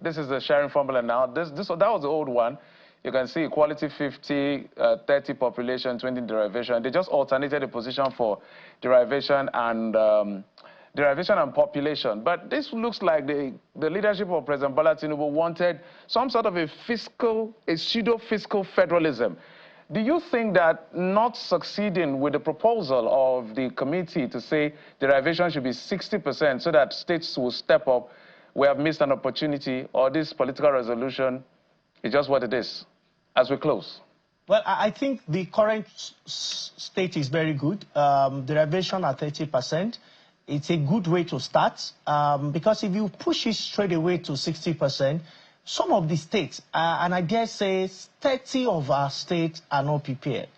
This is the sharing formula now. That was the old one. You can see equality 50, 30 population, 20 derivation. They just alternated the position for derivation and population. But this looks like the leadership of President Bola Tinubu wanted some sort of a pseudo-fiscal federalism. Do you think that not succeeding with the proposal of the committee to say derivation should be 60% so that states will step up, we have missed an opportunity, or this political resolution is just what it is as we close? Well, I think the current state is very good. Derivation at 30%. It's a good way to start because if you push it straight away to 60%, some of the states, and I dare say 30 of our states are not prepared.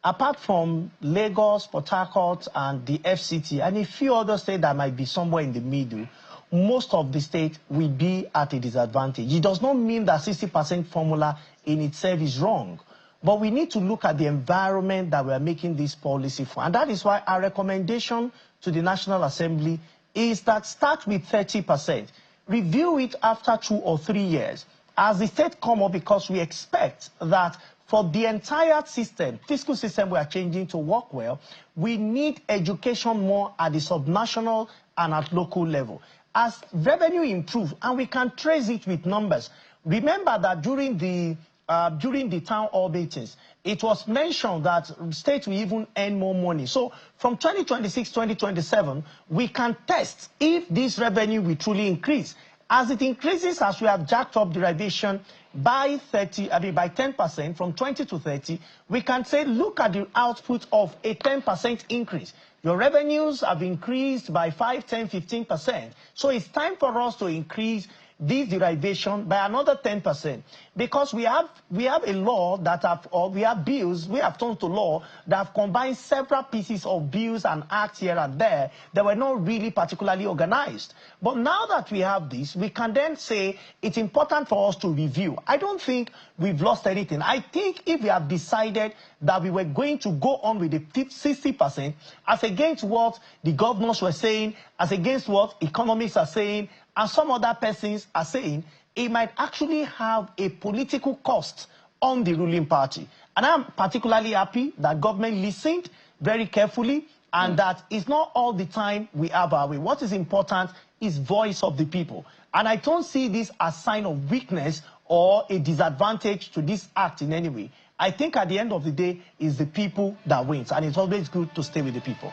Apart from Lagos, Port Harcourt, and the FCT, and a few other states that might be somewhere in the middle, most of the states will be at a disadvantage. It does not mean that 60% formula in itself is wrong. But we need to look at the environment that we are making this policy for. And that is why our recommendation to the National Assembly is that start with 30%. Review it after 2 or 3 years. As the state come up, because we expect that for the entire system, fiscal system we are changing to work well, we need education more at the subnational and at local level. As revenue improves, and we can trace it with numbers. Remember that during the town hall meetings, it was mentioned that states will even earn more money. So from 2026, 2027, we can test if this revenue will truly increase. As it increases, as we have jacked up derivation by 10% from 20 to 30, we can say, look at the output of a 10% increase. Your revenues have increased by 5, 10, 15%. So it's time for us to increase this derivation by another 10%, because we have a law that we have bills, we have turned to law that have combined several pieces of bills and acts here and there that were not really particularly organized. But now that we have this, we can then say it's important for us to review. I don't think we've lost anything. I think if we have decided that we were going to go on with the 60%, as against what the governors were saying, as against what economists are saying, and some other persons are saying, it might actually have a political cost on the ruling party. And I'm particularly happy that government listened very carefully and that it's not all the time we have our way. What is important is voice of the people. And I don't see this as a sign of weakness or a disadvantage to this act in any way. I think at the end of the day, it's the people that wins. And it's always good to stay with the people.